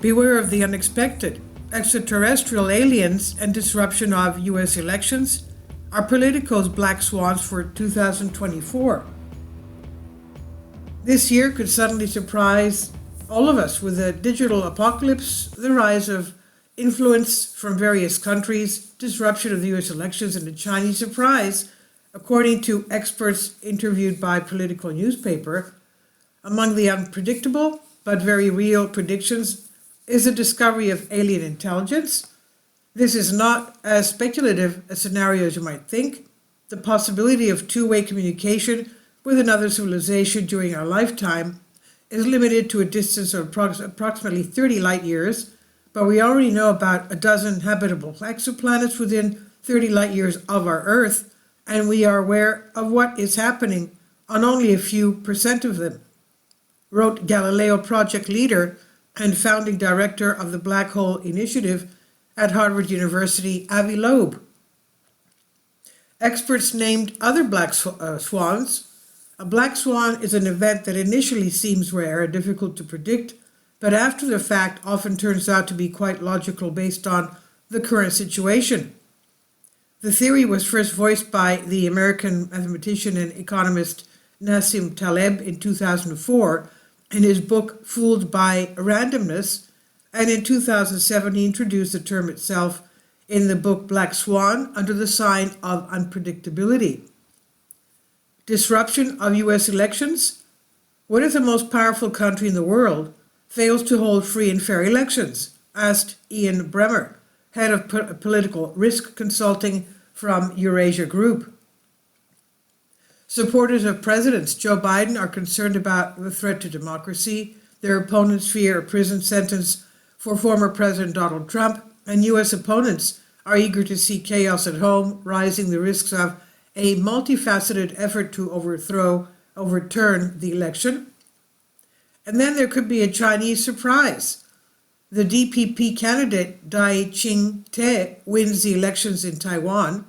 Beware of the unexpected. Extraterrestrial aliens and disruption of U.S. elections are Politico's black swans for 2024. This year could suddenly surprise all of us with a digital apocalypse, the rise of influence from various countries, disruption of the U.S. elections, and a Chinese surprise, according to experts interviewed by Politico newspaper. Among the unpredictable but very real predictions is the discovery of alien intelligence. This is not as speculative a scenario as you might think. The possibility of two-way communication with another civilization during our lifetime is limited to a distance of approximately 30 light years, but we already know about a dozen habitable exoplanets within 30 light years of our Earth, and we are aware of what is happening on only a few percent of them, wrote Galileo project leader and founding director of the Black Hole Initiative at Harvard University, Avi Loeb. Experts named other black swans. A black swan is an event that initially seems rare and difficult to predict, but after the fact often turns out to be quite logical based on the current situation. The theory was first voiced by the American mathematician and economist Nassim Taleb in 2004 in his book Fooled by Randomness, and in 2007 he introduced the term itself in the book Black Swan under the sign of unpredictability. Disruption of U.S. elections? What if the most powerful country in the world fails to hold free and fair elections? Asked Ian Bremmer, head of political risk consulting from Eurasia Group. Supporters of Presidents Joe Biden are concerned about the threat to democracy. Their opponents fear a prison sentence for former President Donald Trump, and U.S. opponents are eager to see chaos at home, rising the risks of a multifaceted effort to overturn the election. And then there could be a Chinese surprise. The DPP candidate Dai Ching-te wins the elections in Taiwan.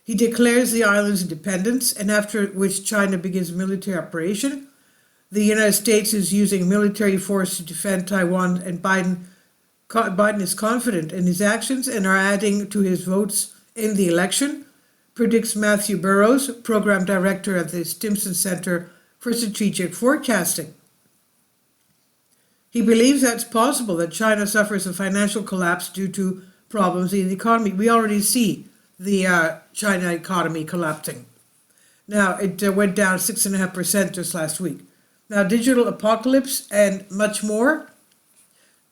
He declares the island's independence, and after which China begins a military operation. The United States is using military force to defend Taiwan, and Biden is confident in his actions and are adding to his votes in the election, predicts Matthew Burrows, program director at the Stimson Center for Strategic Forecasting. He believes that it's possible that China suffers a financial collapse due to problems in the economy. We already see the China economy collapsing. Now, it went down 6.5% just last week. Now, digital apocalypse and much more.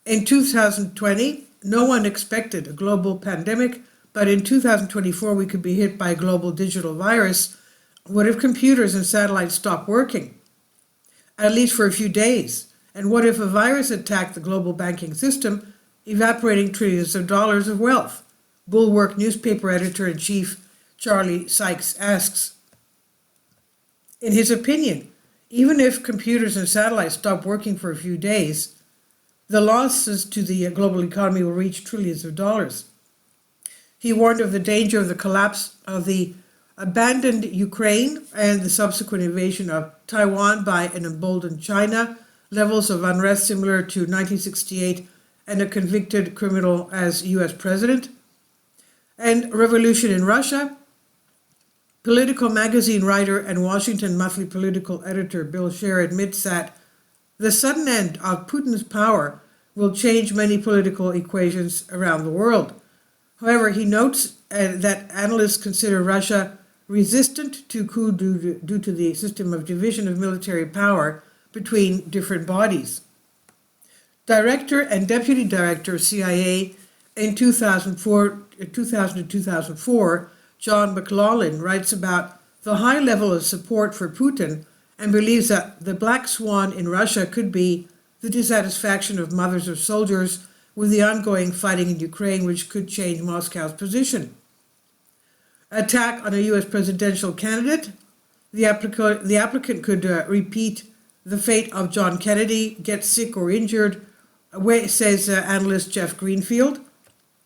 In 2020, no one expected a global pandemic, but in 2024, we could be hit by a global digital virus. What if computers and satellites stop working? At least for a few days. And what if a virus attacked the global banking system, evaporating trillions of dollars of wealth? Bulwark newspaper editor-in-chief Charlie Sykes asks. In his opinion, even if computers and satellites stop working for a few days, the losses to the global economy will reach trillions of dollars. He warned of the danger of the collapse of the abandoned Ukraine and the subsequent invasion of Taiwan by an emboldened China, levels of unrest similar to 1968, and a convicted criminal as U.S. president. And revolution in Russia. Politico magazine writer and Washington Monthly political editor Bill Scher admits that the sudden end of Putin's power will change many political equations around the world. However, he notes that analysts consider Russia resistant to coup due to the system of division of military power between different bodies. Director and deputy director of CIA in 2000 to 2004, John McLaughlin writes about the high level of support for Putin and believes that the black swan in Russia could be the dissatisfaction of mothers of soldiers with the ongoing fighting in Ukraine, which could change Moscow's position. Attack on a U.S. presidential candidate. The applicant could repeat the fate of John Kennedy, get sick or injured, says analyst Jeff Greenfield.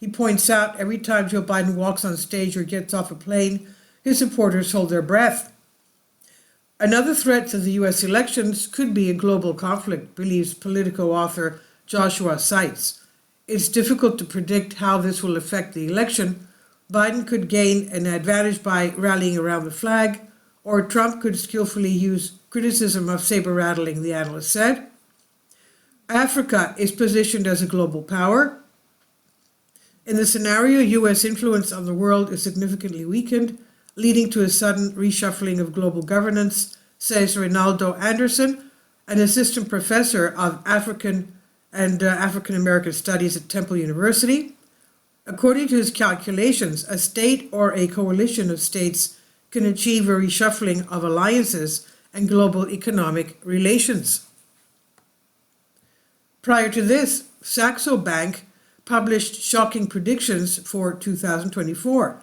He points out every time Joe Biden walks on stage or gets off a plane, his supporters hold their breath. Another threat to the U.S. elections could be a global conflict, believes Politico author Joshua cites. It's difficult to predict how this will affect the election. Biden could gain an advantage by rallying around the flag, or Trump could skillfully use criticism of saber-rattling, the analyst said. Africa is positioned as a global power. In the scenario, U.S. influence on the world is significantly weakened, leading to a sudden reshuffling of global governance, says Reynaldo Anderson, an assistant professor of African and African American Studies at Temple University. According to his calculations, a state or a coalition of states can achieve a reshuffling of alliances and global economic relations. Prior to this, Saxo Bank published shocking predictions for 2024.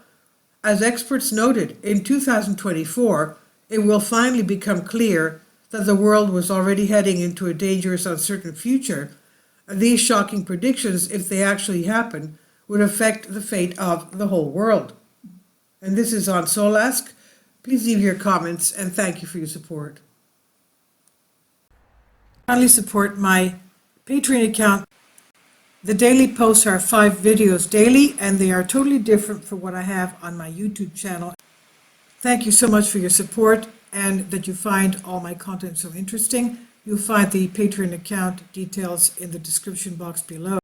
As experts noted, in 2024, it will finally become clear that the world was already heading into a dangerous, uncertain future. These shocking predictions, if they actually happen, would affect the fate of the whole world. And this is on Solask. Please leave your comments and thank you for your support. Kindly support my Patreon account. The daily posts are 5 videos daily, and they are totally different from what I have on my YouTube channel. Thank you so much for your support and that you find all my content so interesting. You'll find the Patreon account details in the description box below.